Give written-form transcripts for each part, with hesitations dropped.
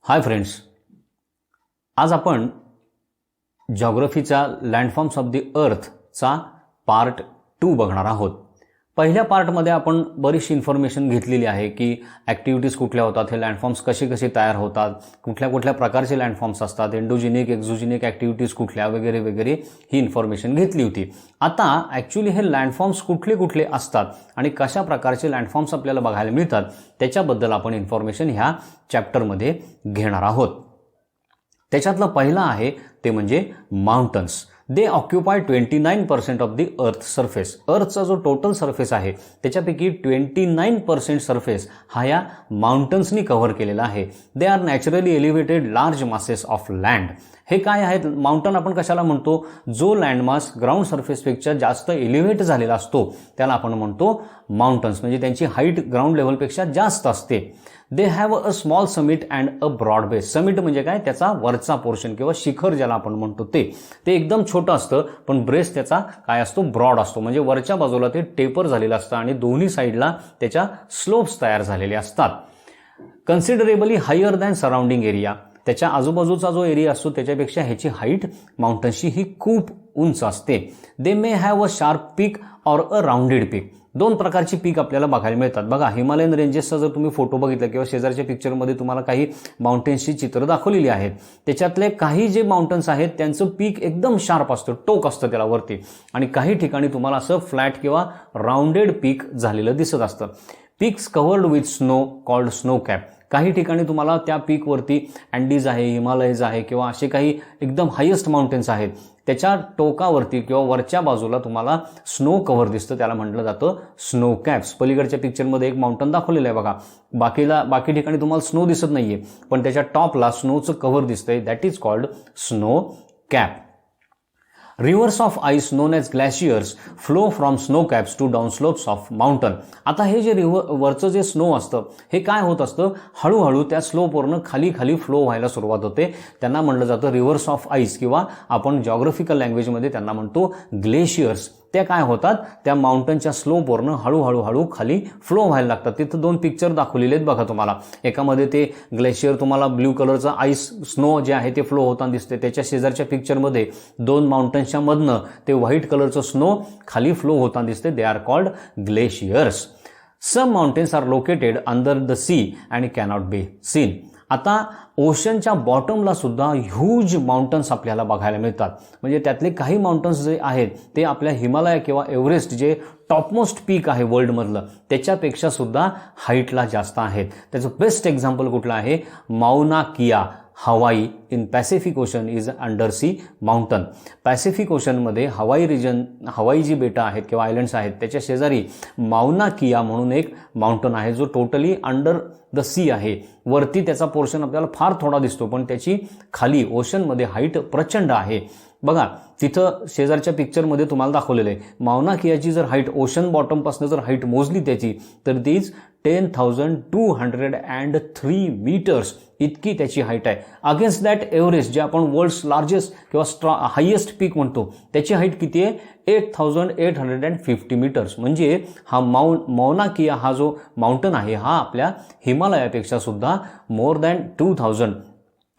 Hi friends, आज आपण जॉग्रफीचा लँडफॉर्म्स of the अर्थचा part 2 बघणार आहोत. पहिल्या पार्टमध्ये आपण बरीचशी इन्फॉर्मेशन घेतलेली आहे की ॲक्टिव्हिटीज कुठल्या होतात, हे लँडफॉर्म्स कसे कसे तयार होतात, कुठल्या कुठल्या प्रकारचे लँडफॉर्म्स असतात, एंडोजेनिक एक्झोजेनिक ॲक्टिव्हिटीज कुठल्या वगैरे वगैरे ही इन्फॉर्मेशन घेतली होती. आता ॲक्च्युली हे लँडफॉर्म्स कुठले कुठले असतात आणि कशा प्रकारचे लँडफॉर्म्स आपल्याला बघायला मिळतात त्याच्याबद्दल आपण इन्फॉर्मेशन ह्या चॅप्टरमध्ये घेणार आहोत. त्याच्यातलं पहिलं आहे ते म्हणजे mountains. They occupy 29% of the earth surface. अर्थचा जो टोटल सरफेस आहे त्याच्यापैकी 29% सरफेस हा या माउंटन्सनी कव्हर केलेला आहे. They R naturally elevated large masses of land. हे काय आहेत माउंटन? आपण कशाला म्हणतो? जो लँडमास ग्राउंड सरफेसपेक्षा जास्त एलिव्हेट झालेला असतो त्याला आपण म्हणतो माउंटन्स, म्हणजे त्यांची हाईट ग्राउंड लेवलपेक्षा जास्त असते. They have a small summit and a broad base. Summit म्हणजे काय? त्याचा वरचा पोर्शन किंवा शिखर ज्याला आपण म्हणतो ते एकदम छोटं असतं, पण ब्रेस त्याचा काय असतो? ब्रॉड असतो. म्हणजे वरच्या बाजूला ते टेपर झालेलं असतं आणि दोन्ही साईडला त्याच्या स्लोप्स तयार झालेले असतात. Considerably higher than surrounding area. त्याच्या आजूबाजूचा जो एरिया असतो त्याच्यापेक्षा ह्याची हाईट माउंटन्सची ही खूप उंच असते. They may have a sharp peak or a rounded peak. दोन प्रकारची पीक आपल्याला बघायला मिळतात. बघा, हिमालयन रेंजेसचा जर तुम्ही फोटो बघितला किंवा शेजारच्या पिक्चरमध्ये तुम्हाला काही माउंटेन्सची चित्र दाखवलेली आहेत, त्याच्यातले काही जे माउंटन्स आहेत त्यांचं पीक एकदम शार्प असतं, टोक असतं त्याला वरती, आणि काही ठिकाणी तुम्हाला असं फ्लॅट किंवा राऊंडेड पीक झालेलं दिसत असतं. Peaks covered with snow called snow cap. काही ठिकाणी तुम्हाला त्या पीकवरती अँडीज आहे, हिमालयज आहे किंवा असे काही एकदम हायेस्ट माउंटेन्स आहेत, त्याच्या टोकावरती किंवा वरच्या बाजूला तुम्हाला स्नो कव्हर दिसतं, त्याला म्हटलं जातं स्नो कॅप्स. पलीकडच्या पिक्चरमध्ये एक माउंटन दाखवलेलं आहे बघा, बाकी ठिकाणी तुम्हाला स्नो दिसत नाहीये पण त्याच्या टॉपला स्नोचं कव्हर दिसतंय, that is called snow cap. Rivers of ice known as glaciers flow from snow caps to down slopes of mountain. आता हे जे वरचं जे स्नो असतं हे काय होत असतं? हळूहळू त्या स्लोपवरनं खाली खाली फ्लो व्हायला सुरुवात होते. त्यांना म्हणलं जातं रिव्हर्स ऑफ आईस किंवा आपण जॉग्रफिकल लँग्वेजमध्ये त्यांना म्हणतो ग्लेशियर्स. त्या काय होतात? त्या माउंटनच्या स्लोपवरनं हळूहळू खाली फ्लो व्हायला लागतात. तिथं दोन पिक्चर दाखवलेले आहेत बघा तुम्हाला. एकामध्ये ते ग्लेशियर तुम्हाला ब्ल्यू कलरचा आईस स्नो जे आहे ते फ्लो होताना दिसते. त्याच्या शेजारच्या पिक्चरमध्ये दोन माउंटन्सच्या मधनं ते व्हाईट कलरचं स्नो खाली फ्लो होताना दिसते. They are called glaciers. Some mountains are located under the sea and cannot be seen. आता ओशनच्या बॉटमला सुद्धा ह्यूज माउंटन्स आपल्याला बघायला मिळतात. म्हणजे त्यातले काही माउंटन्स जे आहेत ते आपल्या हिमालय किंवा एव्हरेस्ट जे टॉपमोस्ट पीक आहे वर्ल्डमधलं त्याच्यापेक्षा सुद्धा हाईटला जास्त आहेत. त्याचं बेस्ट एक्झाम्पल कुठलं आहे? Mauna Kea Hawaii in Pacific Ocean is under sea mountain. Pacific ओशनमध्ये हवाई जी बेटं आहेत किंवा आयलंड्स आहेत त्याच्या शेजारी माउना किया म्हणून एक माउंटन आहे जो टोटली अंडर द सी आहे. वरती त्याचा पोर्शन आपल्याला फार थोडा दिसतो पण त्याची खाली ओशनमध्ये हाईट प्रचंड आहे. बघा, तिथं शेजारच्या पिक्चरमध्ये तुम्हाला दाखवलेलं आहे माउना कियाची जर हाईट ओशन बॉटमपासून जर हाईट मोजली त्याची तर ती 10,203 मीटर्स इतकी त्याची हाईट आहे. अगेन्स्ट दॅट एव्हरेस्ट जे आपण वर्ल्ड्स लार्जेस्ट किंवा हायेस्ट पीक म्हणतो त्याची हाईट किती आहे? 8,850 मीटर्स. म्हणजे हा माउना किया हा जो माउंटन आहे हा आपल्या हिमालयापेक्षा सुद्धा मोर दॅन 2,000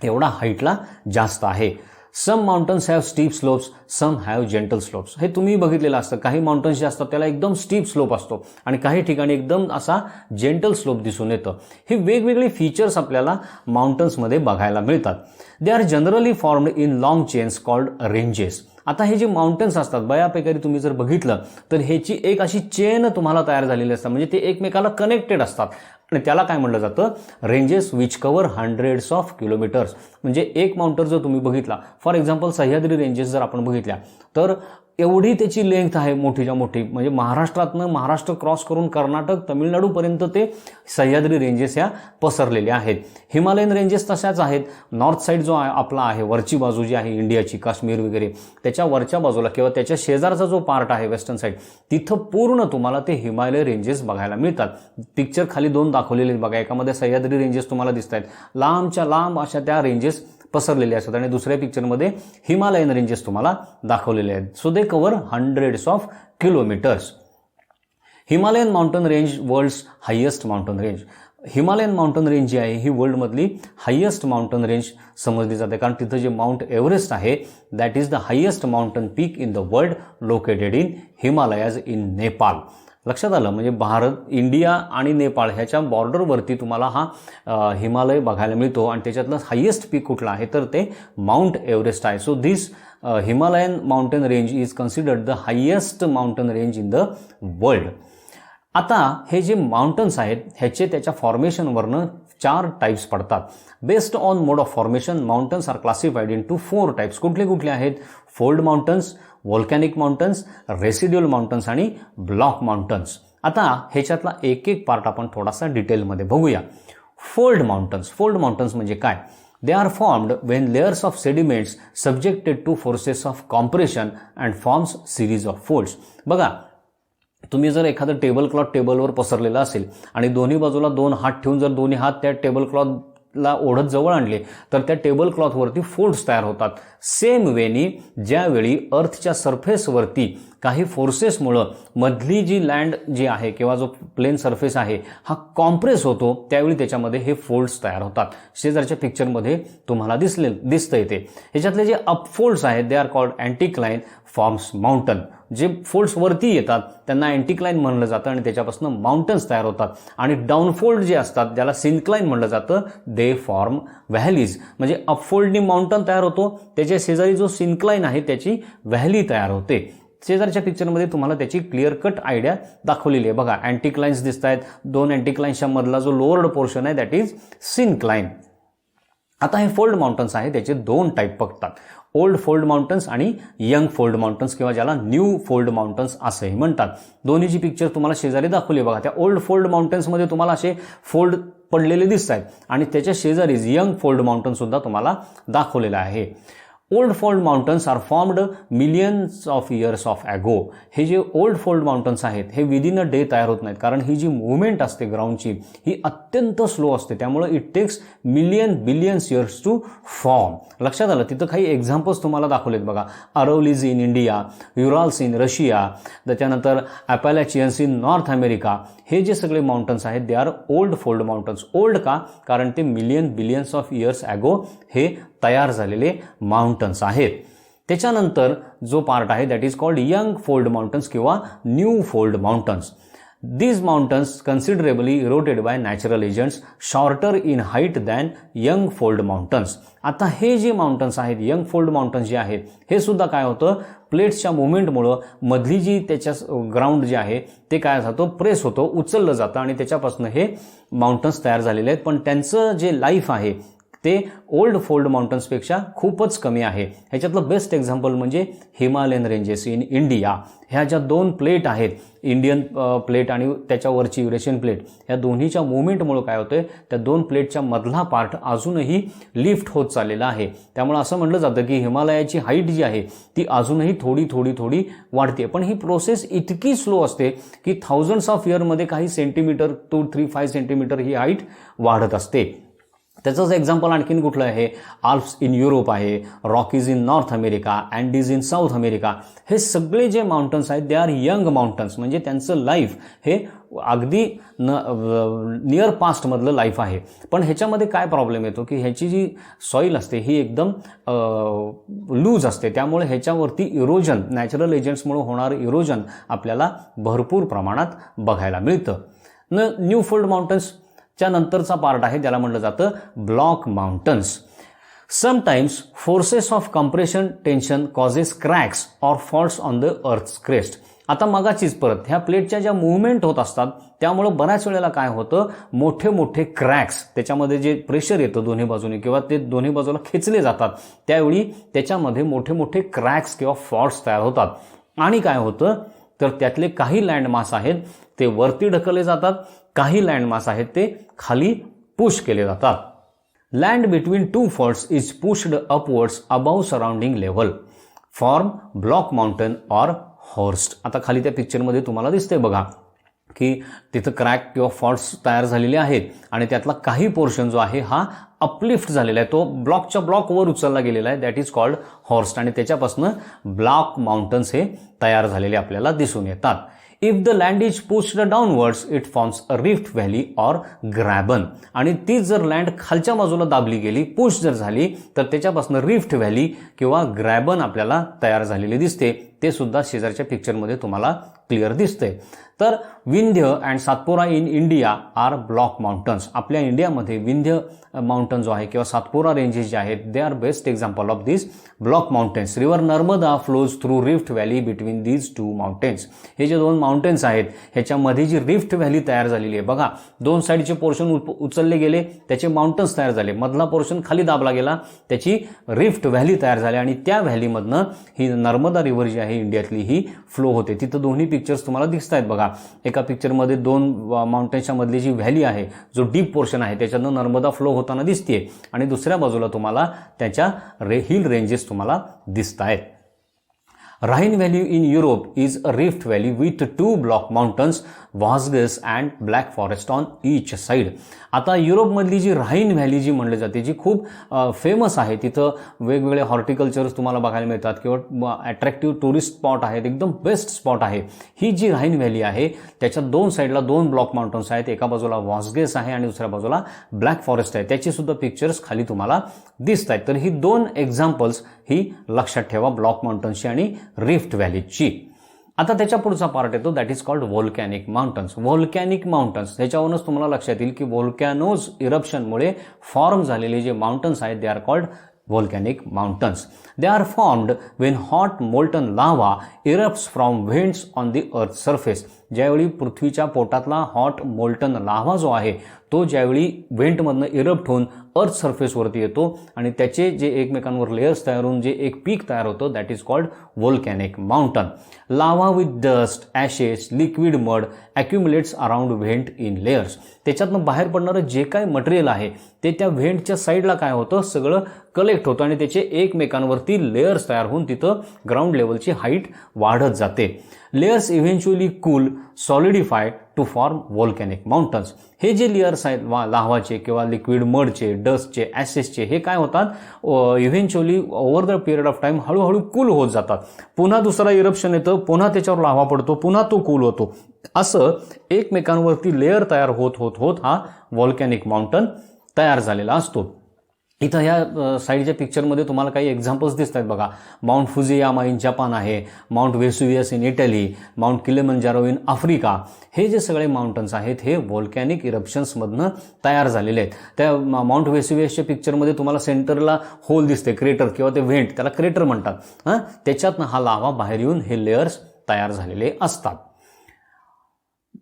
एवढा हाईटला जास्त आहे. Some mountains have steep slopes, some have gentle slopes. हे तुम्ही बघितलेलं असतं. काही माउंटन्स जे असतात त्याला एकदम स्टीप स्लोप असतो आणि काही ठिकाणी एकदम असा जेंटल स्लोप दिसून येतं. हे वेगवेगळे फीचर्स आपल्याला माउंटन्समध्ये बघायला मिळतात. They are generally formed in long chains called ranges. आता हे जे माउंटन्स असतात बऱ्यापैकी तुम्ही जर बघितलं तर ह्याची एक अशी चेन तुम्हाला तयार झालेली असतात, म्हणजे ते एकमेकाला कनेक्टेड असतात आणि त्याला काय म्हटलं जातं? Ranges which cover hundreds of kilometres. म्हणजे एक माउंटन जर तुम्ही बघितला, फॉर एक्झाम्पल सह्याद्री रेंजेस जर आपण बघितल्या तर एवढी त्याची लेंथ आहे मोठीच्या मोठी. म्हणजे महाराष्ट्र क्रॉस करून कर्नाटक तमिळनाडूपर्यंत ते सह्याद्री रेंजेस ह्या पसरलेल्या आहेत. हिमालयन रेंजेस तशाच आहेत. नॉर्थ साईड जो आपला आहे वरची बाजू जी आहे इंडियाची, काश्मीर वगैरे, त्याच्या वरच्या बाजूला किंवा त्याच्या शेजारचा जो पार्ट आहे वेस्टर्न साईड तिथं पूर्ण तुम्हाला ते हिमालय रेंजेस बघायला मिळतात. पिक्चर खाली दोन दाखवलेले बघा, एकामध्ये सह्याद्री रेंजेस तुम्हाला दिसत आहेत, लांबच्या लांब अशा त्या रेंजेस पसरलेले असतात आणि दुसऱ्या पिक्चरमध्ये हिमालयन रेंजेस तुम्हाला दाखवलेले आहेत. So they cover hundreds of kilometres. Himalayan mountain range world's highest mountain range. Himalayan mountain range जी आहे ही वर्ल्डमधली हायेस्ट माउंटन रेंज समजली जाते, कारण तिथं जे माउंट एव्हरेस्ट आहे that is the highest mountain peak in the world located in Himalayas in Nepal. लक्षात आलं, म्हणजे भारत, इंडिया आणि नेपाळ ह्याच्या बॉर्डरवरती तुम्हाला हा हिमालय बघायला मिळतो आणि त्याच्यातलं हायेस्ट पीक कुठलं आहे तर ते माउंट एव्हरेस्ट आहे. So this Himalayan mountain range is considered the highest mountain range in the world. आता हे जे माउंटन्स आहेत ह्याचे त्याच्या फॉर्मेशनवरनं 4 टाइप्स पडतात. Based on mode of formation mountains are classified into 4 types. कुठले कुठले आहेत? Fold mountains, volcanic mountains, residual mountains आणि ब्लॉक माउंटन्स. आता ह्याच्यातला एक एक पार्ट आपण थोडासा डिटेलमध्ये बघूया. Fold mountains. फोल्ड माउंटन्स म्हणजे काय? They are formed when layers of sediments subjected to forces of compression and forms series of folds. बघा, तुम्ही जर एखादं टेबल क्लॉथ टेबलवर पसरलेलं असेल आणि दोन्ही बाजूला 2 हात ठेवून जर दोन्ही हात त्या टेबल क्लॉथला ओढत जवळ आणले तर त्या टेबल क्लॉथवरती फोल्ड्स तयार होतात. सेम वेनी ज्यावेळी अर्थच्या सरफेसवरती काही फोर्सेसमुळं मधली जी लँड जी आहे किंवा जो प्लेन सरफेस आहे हा कॉम्प्रेस होतो त्यावेळी त्याच्यामध्ये हे फोल्ड्स तयार होतात. शेजारच्या पिक्चरमध्ये तुम्हाला दिसतं येते. ह्याच्यातले जे अपफोल्ड्स आहेत they are called anticline forms mountain. जे फोल्ड्स वरती येतात त्यांना अँटिक्लाइन म्हणलं जातं आणि त्याच्यापासून माउंटन्स तयार होतात. आणि डाऊनफोल्ड जे असतात ज्याला सिन्क्लाइन म्हणलं जातं दे फॉर्म व्हॅलीज. म्हणजे अपफोल्डनी माउंटन तयार होतो, त्याच्या शेजारी जो सिन्क्लाइन आहे त्याची व्हॅली तयार होते. शेजारच्या पिक्चरमध्ये तुम्हाला त्याची क्लिअर कट आयडिया दाखवलेली आहे. बघा, अँटिक्लाइन्स दिसत आहेत. 2 अँटिक्लाइन्सच्या मधला जो लोअर्ड पोर्शन आहे दॅट इज सिन्क्लाइन. आता हे फोल्ड माउंटन्स आहे त्याचे 2 टाईप बघतात. ओल्ड फोल्ड माउंटन्स आणि यंग फोल्ड माउंटन्स किंवा ज्याला न्यू फोल्ड माउंटन्स असंही म्हणतात. दोन्हीची पिक्चर तुम्हाला शेजारी दाखवली बघा. त्या ओल्ड फोल्ड माउंटन्समध्ये तुम्हाला असे फोल्ड पडलेले दिसत आहेत आणि त्याच्या शेजारीच यंग फोल्ड माउंटन सुद्धा तुम्हाला दाखवलेला आहे. Old fold mountains are formed millions of years of ago. हे जे ओल्ड फोल्ड माउंटन्स आहेत हे विदिन अ डे तयार होत नाहीत, कारण ही जी मुवमेंट असते ग्राउंडची ही अत्यंत स्लो असते. त्यामुळे it takes billions years to form. लक्षात आलं. तिथं काही एक्झाम्पल्स तुम्हाला दाखवलेत बघा. Aravallis in India, Urals in Russia, त्याच्यानंतर ॲपॅलॅचियन्स इन नॉर्थ अमेरिका. हे जे सगळे माउंटन्स आहेत they R old fold mountains. Old का? कारण ते बिलियन्स ऑफ इयर्स ॲगो हे तयार झालेले माउंटन्स आहेत. त्याच्यानंतर जो पार्ट आहे that is called young fold mountains किंवा new fold mountains. These mountains considerably eroded by natural agents, shorter in height than young fold mountains. आता हे जे माउंटन्स आहेत यंग फोल्ड माउंटन्स जे आहेत हे सुद्धा काय होतं, प्लेट्सच्या मुवमेंटमुळं मधली जी त्याच्या ग्राउंड जे आहे ते काय जातं, प्रेस होतो, उचललं जातं आणि त्याच्यापासून हे माउंटन्स तयार झालेले आहेत. पण त्यांचं जे लाईफ आहे ते ओल्ड फोल्ड माउंटन्सपेक्षा खूपच कमी आहे. ह्याच्यातलं बेस्ट एक्झाम्पल म्हणजे हिमालयन रेंजेस इन इंडिया. ह्या ज्या 2 प्लेट आहेत, इंडियन प्लेट आणि त्याच्यावरची युरेशियन प्लेट, या दोन्हीच्या मुवमेंटमुळे काय होतंय, त्या 2 प्लेटच्या मधला पार्ट अजूनही लिफ्ट होत चाललेला आहे. त्यामुळे असं म्हटलं जातं की हिमालयाची हाईट जी आहे ती अजूनही थोडी वाढते. पण ही प्रोसेस इतकी स्लो असते की थाउजंड्स ऑफ इयरमध्ये काही सेंटीमीटर 2-3-5 सेंटीमीटर ही हाईट वाढत असते. त्याचंच एक्झाम्पल आणखीन कुठलं आहे, आल्प्स इन युरोप आहे, Rockies in north America, Andes in south America. हे सगळे जे माउंटन्स आहेत दे आर यंग माउंटन्स. म्हणजे त्यांचं लाईफ हे अगदी नियर पास्टमधलं लाईफ आहे. पण ह्याच्यामध्ये काय प्रॉब्लेम येतो की ह्याची जी सॉईल असते ही एकदम लूज असते. त्यामुळे ह्याच्यावरती इरोजन, नॅचरल एजंट्समुळे होणारं इरोजन आपल्याला भरपूर प्रमाणात बघायला मिळतं. न्यू फोल्ड माउंटन्स च्या नंतरचा पार्ट आहे त्याला म्हटलं जातं block mountains. Sometimes forces of compression tension causes cracks or faults on the earth's crest. आता मगाचीच परत ह्या प्लेटच्या ज्या मुवमेंट होत असतात त्यामुळे बऱ्याच वेळेला काय होतं, मोठे क्रॅक्स, त्याच्यामध्ये जे प्रेशर येतं दोन्ही बाजूने किंवा ते दोन्ही बाजूला खेचले जातात त्यावेळी त्याच्यामध्ये मोठे क्रॅक्स किंवा फॉल्ट्स तयार होतात. आणि काय होतं तर त्यातले काही लँडमास आहेत ते वरती ढकलले जातात, काही लँडमास आहेत ते खाली पुश केले जातात. Land between 2 faults is pushed upwards above surrounding level, form block mountain or Horst. आता खाली त्या पिक्चरमध्ये तुम्हाला दिसते बघा की तिथं क्रॅक किंवा फॉल्ट्स तयार झालेले आहेत आणि त्यातला काही पोर्शन जो आहे हा अपलिफ्ट झालेला आहे, तो ब्लॉकच्या ब्लॉकवर उचलला गेलेला आहे, दॅट इज कॉल्ड हॉर्स्ट. आणि त्याच्यापासून ब्लॉक माउंटन्स हे तयार झालेले आपल्याला दिसून येतात. If the land is pushed downwards it forms a rift valley or ग्रॅबन. आणि ती जर लँड खालच्या बाजूला दाबली गेली, पुश जर झाली, तर त्याच्यापासून रिफ्ट व्हॅली किंवा ग्रॅबन आपल्याला तयार झालेली दिसते. ते सुद्धा शेजारच्या पिक्चरमध्ये तुम्हाला क्लिअर दिसते. तर Vindhya and Satpura in India are block mountains. आपल्या इंडियामध्ये विंध्य माउंटन जो आहे किंवा सातपुरा रेंजेस जे आहेत they are best example of this block mountains. River Narmada flows through rift valley between these two mountains. हे जे दोन माउंटेन्स आहेत ह्याच्यामध्ये जी रिफ्ट व्हॅली तयार झालेली आहे बघा, दोन साईडचे पोर्शन उचलले गेले, त्याचे माउंटन्स तयार झाले, मधला पोर्शन खाली दाबला गेला, त्याची रिफ्ट व्हॅली तयार झाली आणि त्या व्हॅलीमधनं ही नर्मदा रिव्हर जी आहे इंडियातली ही फ्लो होते. तिथं दोन्ही पिक्चर्स तुम्हाला दिसत आहेत बघा. एका पिक्चरमध्ये दोन माउंटेन्सच्या मधली जी व्हॅली आहे, जो डीप पोर्शन आहे, त्याच्यातनं नर्मदा फ्लो होताना दिसते आणि दुसऱ्या बाजूला तुम्हाला त्याच्या हिल रेंजेस तुम्हाला दिसत आहेत. Rhine Valley in Europe is a rift valley with two block mountains, Vosges and Black Forest on each side. आता युरोपमधली जी राईन व्हॅली जी म्हणली जाते, जी खूप फेमस आहे, तिथं वेगवेगळे हॉर्टिकल्चर्स तुम्हाला बघायला मिळतात किंवा अट्रॅक्टिव्ह टुरिस्ट स्पॉट आहेत, एकदम बेस्ट स्पॉट आहे. ही जी राईन व्हॅली आहे त्याच्या दोन साईडला दोन ब्लॉक माउंटन्स आहेत. एका बाजूला वॉसगेस आहे आणि दुसऱ्या बाजूला ब्लॅक फॉरेस्ट आहे. त्याची सुद्धा पिक्चर्स खाली तुम्हाला दिसत आहेत. तर ही दोन एक्झाम्पल्स ही लक्षात ठेवा, ब्लॉक माउंटन्सची आणि रिफ्ट व्हॅलीची. आता त्याच्या पुढचा पार्ट येतो, that is called volcanic mountains. Volcanic mountains ह्याच्यावरूनच तुम्हाला लक्षात येईल की व्होल्कॅनोज इरप्शनमुळे फॉर्म झालेले जे माउंटन्स आहेत they are called volcanic mountains. They are formed when hot molten lava erupts from vents on the earth's surface. ज्यावेळी पृथ्वीच्या पोटातला हॉट मोल्टन लाव्हा जो आहे तो ज्यावेळी व्हेंटमधनं इरप्ट होऊन अर्थ सरफेसवरती येतो आणि त्याचे जे एकमेकांवर लेयर्स तयार होऊन जे एक पीक तयार होतं that is called volcanic mountain. Lava with dust, ashes, liquid mud accumulates around vent in layers. त्याच्यातनं बाहेर पडणारं जे काय मटेरियल आहे ते त्या व्हेंटच्या साईडला काय होतं, सगळं कलेक्ट होतं आणि त्याचे एकमेकांवरती लेयर्स तयार होऊन तिथं ग्राउंड लेवलची हाईट वाढत जाते. Layers eventually cool solidify to form volcanic mountains. हे जे लेयर्स आहेत लाव्हाचे किंवा लिक्विड मडचे, डस्टचे, ॲसेसचे, हे काय होतात, eventually over the period of time हळूहळू कूल होत जातात. पुन्हा दुसरा इरप्शन येतं, पुन्हा त्याच्यावर लाव्हा पडतो, पुन्हा तो कूल होतो. असं एकमेकांवरती लेयर तयार होत होत होत हा व्होल्कॅनिक माउंटन तयार झालेला असतो. इथं ह्या साईडच्या पिक्चरमध्ये तुम्हाला काही एक्झाम्पल्स दिसत आहेत बघा. माउंट फुजियामा इन जपान आहे, mount Vesuvius in Italy, mount Kilimanjaro in Africa. हे जे सगळे माउंटन्स आहेत हे व्होल्कॅनिक इरप्शन्समधनं तयार झालेले आहेत. त्या माउंट वेसुवियसच्या पिक्चरमध्ये तुम्हाला सेंटरला होल दिसते, क्रेटर किंवा ते व्हेंट, त्याला क्रेटर म्हणतात. त्याच्यातनं हा लावा बाहेर येऊन हे लेयर्स तयार झालेले असतात.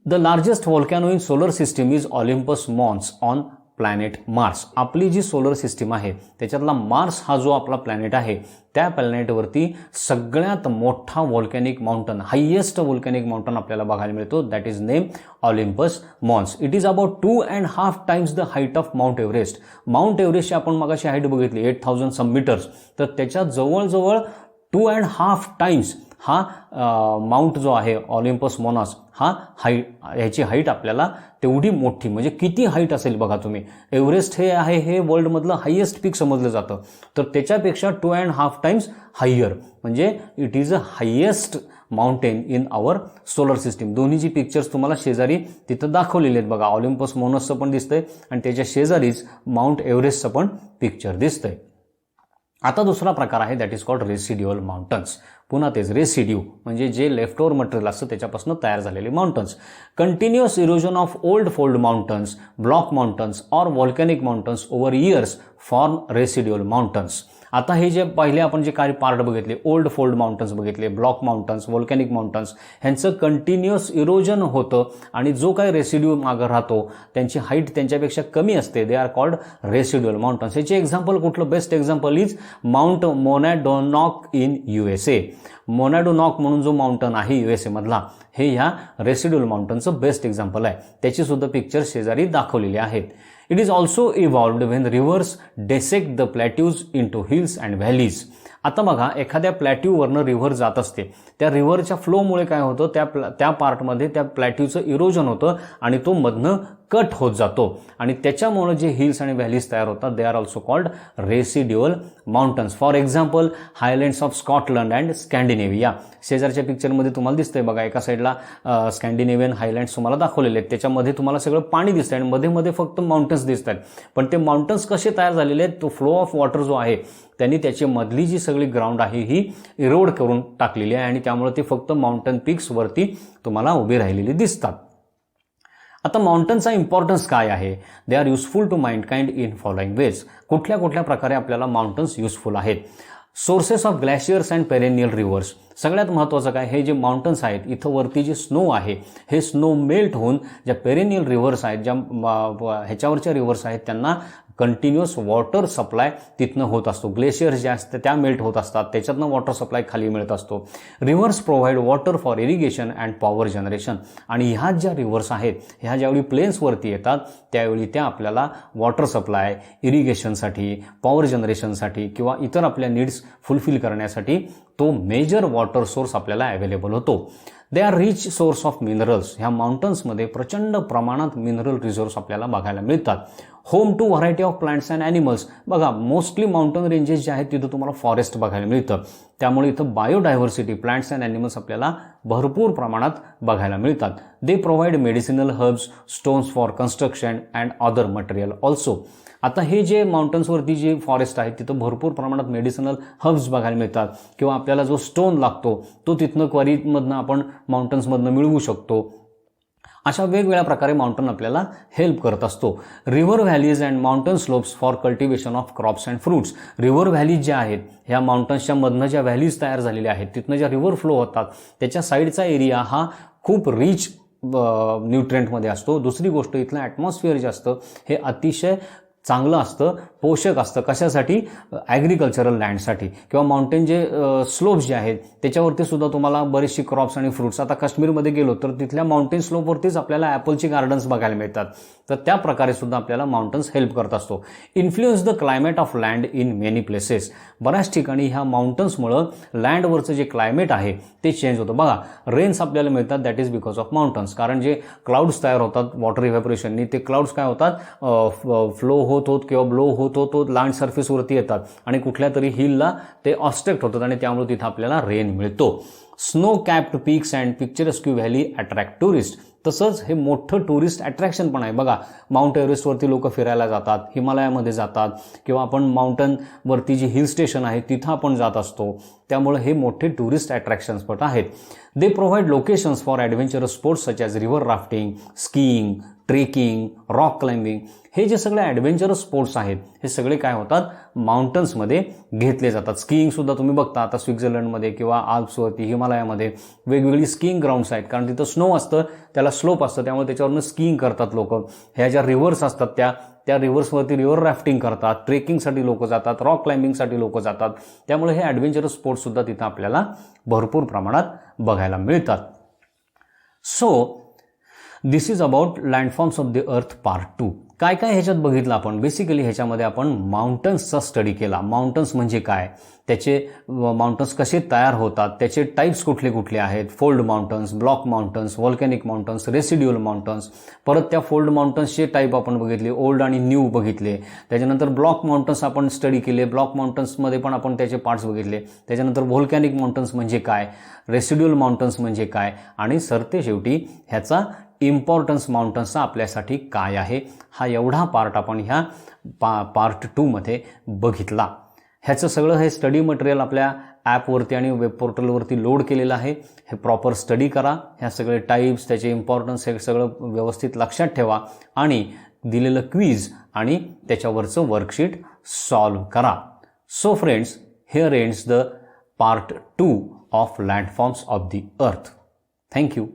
The largest volcano in solar system is Olympus Mons on planet Mars. आपली जी सोलर सिस्टीम आहे त्याच्यातला मार्स हा जो आपला प्लॅनेट आहे त्या प्लॅनेटवरती सगळ्यात मोठा volcanic mountain, highest volcanic mountain आपल्याला बघायला मिळतो, that is name Olympus Mons. It is about 2.5 times the height of Mount Everest. Mount एव्हरेस्टची आपण मगाशी हाईट बघितली 8,000 सम मीटर्स, तर त्याच्या जवळजवळ 2.5 टाइम्स हा माउंट जो आहे ऑलिम्पस मॉनस हा ह्याची हाईट आपल्याला तेवढी मोठी, म्हणजे किती हाईट असेल बघा तुम्ही. एव्हरेस्ट हे आहे हे वर्ल्डमधलं हायेस्ट पीक समजलं जातं, तर त्याच्यापेक्षा 2.5 टाइम्स हायर, म्हणजे it is a highest mountain in our solar system. दोन्ही जी पिक्चर्स तुम्हाला शेजारी तिथं दाखवलेले आहेत बघा. ऑलिम्पस मॉनसचं पण दिसतंय आणि त्याच्या शेजारीच माउंट एव्हरेस्टचं पण पिक्चर दिसतंय. आता दुसरा प्रकार आहे that is called residual mountains. पुन्हा तेच रेसिड्यू म्हणजे जे लेफ्ट ओव्हर मटेरियल असतं त्याच्यापासून तयार झालेले mountains. Continuous erosion of old fold mountains, block mountains और volcanic mountains over years form residual mountains. आता हे जे पहिले आपण जे काही पार्ट बघितले, ओल्ड फोल्ड माउंटन्स बघितले, ब्लॉक माउंटन्स, व्होल्कॅनिक माउंटन्स, ह्यांचं कंटिन्युअस इरोजन होतं आणि जो काही रेसिड्यू मागं राहतो त्यांची हाईट त्यांच्यापेक्षा कमी असते, they are called residual mountains. ह्याचे एक्झाम्पल कुठलं, best example is Mount Monadnock in USA. Monadnock म्हणून जो माउंटन आहे USA मधला, हे ह्या रेसिड्युअल माउंटनचं बेस्ट एक्झाम्पल आहे. त्याची सुद्धा पिक्चर शेजारी दाखवलेली आहेत. It is also evolved when rivers dissect the plateaus into hills and valleys. आता बघा, एखाद्या प्लॅट्यूवरनं रिव्हर जात असते, त्या रिव्हरच्या फ्लोमुळे काय होतं, त्या पार्टमध्ये त्या प्लॅट्यूचं इरोजन होतं आणि तो मधनं कट होत जातो आणि त्याच्यामुळे जे हिल्स आणि व्हॅलीज तयार होतात they are also called residual mountains. For example highlands of Scotland and Scandinavia. शेजारच्या पिक्चरमध्ये तुम्हाला दिसतंय बघा, एका साईडला स्कॅन्डिनेव्हियन हायलँड्स तुम्हाला दाखवलेले आहेत, त्याच्यामध्ये तुम्हाला सगळं पाणी दिसतंय आणि मध्ये मध्ये फक्त माउंटन्स दिसत आहेत. पण ते माउंटन्स कसे तयार झालेले आहेत, तो फ्लो ऑफ वॉटर जो आहे त्यांनी त्याची मधली जी सगळी ग्राउंड आहे ही इरोड करून टाकलेली आहे आणि त्यामुळे ते फक्त माउंटन पीक्सवरती तुम्हाला उभी राहिलेली दिसतात. आता माउंटनचा इम्पॉर्टन्स काय आहे? They are useful to mankind in following ways. कुठल्या कुठल्या प्रकारे आपल्याला माउंटन्स युजफुल आहेत? Sources of glaciers and perennial rivers. सगळ्यात महत्त्वाचं काय, हे जे माउंटन्स आहेत इथं वरती जे स्नो आहे हे स्नो मेल्ट होऊन ज्या पेरेनियल रिव्हर्स आहेत, ज्या ह्याच्यावरच्या रिव्हर्स आहेत त्यांना कंटिन्युअस वॉटर सप्लाय तिथनं होत असतो. ग्लेशियर्स ज्या असतात त्या मेल्ट होत असतात, त्याच्यातनं वॉटर सप्लाय खाली मिळत असतो. Reverse provide water for irrigation and power generation. आणि ह्या ज्या रिव्हर्स आहेत ह्या ज्यावेळी प्लेन्सवरती येतात त्यावेळी त्या आपल्याला वॉटर सप्लाय, इरिगेशनसाठी, पॉवर जनरेशनसाठी किंवा इतर आपल्या नीड्स फुलफिल करण्यासाठी तो मेजर वॉटर सोर्स आपल्याला अवेलेबल होतो. They are rich source of minerals. ह्या माउंटन्समध्ये प्रचंड प्रमाणात मिनरल रिसोर्स आपल्याला बघायला मिळतात. Home to variety of plants and animals. बघा, मोस्टली माउंटन रेंजेस जे आहेत तिथं तुम्हाला फॉरेस्ट बघायला मिळतं, त्यामुळे इथं बायोडायव्हर्सिटी, प्लांट्स अँड ॲनिमल्स आपल्याला भरपूर प्रमाणात बघायला मिळतात. They provide medicinal herbs, stones for construction and other material also. आता हे जे माउंटन्सवरती जे फॉरेस्ट आहेत तिथं भरपूर प्रमाणात मेडिसिनल हर्ब्स बघायला मिळतात किंवा आपल्याला जो स्टोन लागतो तो तिथनं क्वारीमधनं आपण माउंटन्समधनं मिळवू शकतो. अशा वेगवेगळ्या प्रकारे माउंटन आपल्याला हेल्प करत असतो. River valleys and mountain slopes for cultivation of crops and fruits. River valleys ज्या आहेत ह्या माउंटन्सच्या मधनं ज्या व्हॅलीज तयार झालेल्या आहेत तिथनं ज्या रिव्हर फ्लो होतात त्याच्या साईडचा एरिया हा खूप रिच न्यूट्रिएंटमध्ये असतो. दुसरी गोष्ट, इथलं ॲटमॉस्फिअर जे असतं हे अतिशय चांगलं असतं, पोषक असतं. कशासाठी? ॲग्रिकल्चरल लँडसाठी. किंवा माउंटेन जे स्लोप्स जे आहेत त्याच्यावरती सुद्धा तुम्हाला बरेचसे क्रॉप्स आणि फ्रूट्स. आता काश्मीरमध्ये गेलो तर तिथल्या माउंटेन स्लोपवरतीच आपल्याला ॲपलची गार्डन्स बघायला मिळतात. तर त्या प्रकारे सुद्धा आपल्याला माउंटन्स हेल्प करत असतो. Influence the climate of land in many places. बऱ्याच ठिकाणी ह्या माउंटन्समुळं लँडवरचं जे क्लायमेट आहे ते चेंज होतं. बघा, रेन्स आपल्याला मिळतात that is because of mountains. कारण जे क्लाउड्स तयार होतात वॉटर इव्हॅपोरेशननी, ते क्लाउड्स काय होतात, फ्लो होत किंवा ब्लो होत लँड सर्फेसवरती येतात आणि कुठल्या तरी हिलला ते ऑब्स्ट्रक्ट होतात आणि त्यामुळे तिथं आपल्याला रेन मिळतो. Snow capped peaks and picturesque valley attract tourist. तसंच हे मोठं टुरिस्ट अट्रॅक्शन पण आहे. बघा, माउंट एव्हरेस्टवरती लोक फिरायला जातात, हिमालयामध्ये जातात किंवा आपण माउंटनवरती जी हिल स्टेशन आहे तिथं आपण जात असतो, त्यामुळे हे मोठे टुरिस्ट अट्रॅक्शन्स पण आहेत. They provide locations for adventurous sports such as river rafting, skiing, trekking, rock climbing. हे जे सगळे ॲडव्हेंचरस स्पोर्ट्स आहेत हे सगळे काय होतात, माउंटन्समध्ये घेतले जातात. स्कीइंगसुद्धा तुम्ही बघता आता स्वित्झर्लंडमध्ये किंवा आल्प्सवरती, हिमालयामध्ये वेगवेगळी स्कीइंग ग्राउंड्स आहेत. कारण तिथं स्नो असतं, त्याला स्लोप असतं, त्यामुळे त्याच्यावरनं स्कीइंग करतात लोक. ह्या ज्या रिव्हर्स असतात त्या रिव्हर्सवरती रिव्हर राफ्टिंग करतात, ट्रेकिंगसाठी लोक जातात, रॉक क्लाइम्बिंगसाठी लोक जातात. त्यामुळे हे ॲडव्हेंचरस स्पोर्ट्ससुद्धा तिथं आपल्याला भरपूर प्रमाणात बघायला मिळतात. So this is about landforms of the earth part 2. काय काय ह्याच्यात बघितलं आपण? बेसिकली ह्याच्यामध्ये आपण माउंटन्सचा स्टडी केला. माउंटन्स म्हणजे काय, त्याचे माउंटन्स कसे तयार होतात, त्याचे टाईप्स कुठले कुठले आहेत, fold mountains, block mountains, volcanic mountains, residual mountains. परत त्या फोल्ड माउंटन्सचे टाईप आपण बघितले, ओल्ड आणि न्यू बघितले. त्याच्यानंतर ब्लॉक माउंटन्स आपण स्टडी केले, ब्लॉक माउंटन्समध्ये पण आपण त्याचे पार्ट्स बघितले. त्याच्यानंतर व्हॉल्कॅनिक माउंटन्स म्हणजे काय, रेसिड्युअल माउंटन्स म्हणजे काय, आणि सरते शेवटी ह्याचा इम्पॉर्टन्स माउंटन्सचा आपल्यासाठी काय आहे, हा एवढा पार्ट आपण ह्या पार्ट 2 मध्ये बघितला. ह्याचं सगळं हे स्टडी मटेरियल आपल्या ॲपवरती आणि वेब पोर्टलवरती लोड केलेलं आहे. हे प्रॉपर स्टडी करा, ह्या सगळे टाईप्स, त्याचे इम्पॉर्टन्स हे सगळं व्यवस्थित लक्षात ठेवा आणि दिलेलं क्विज आणि त्याच्यावरचं वर्कशीट सॉल्व करा. So friends, here ends the part 2 of landforms of the earth. Thank you.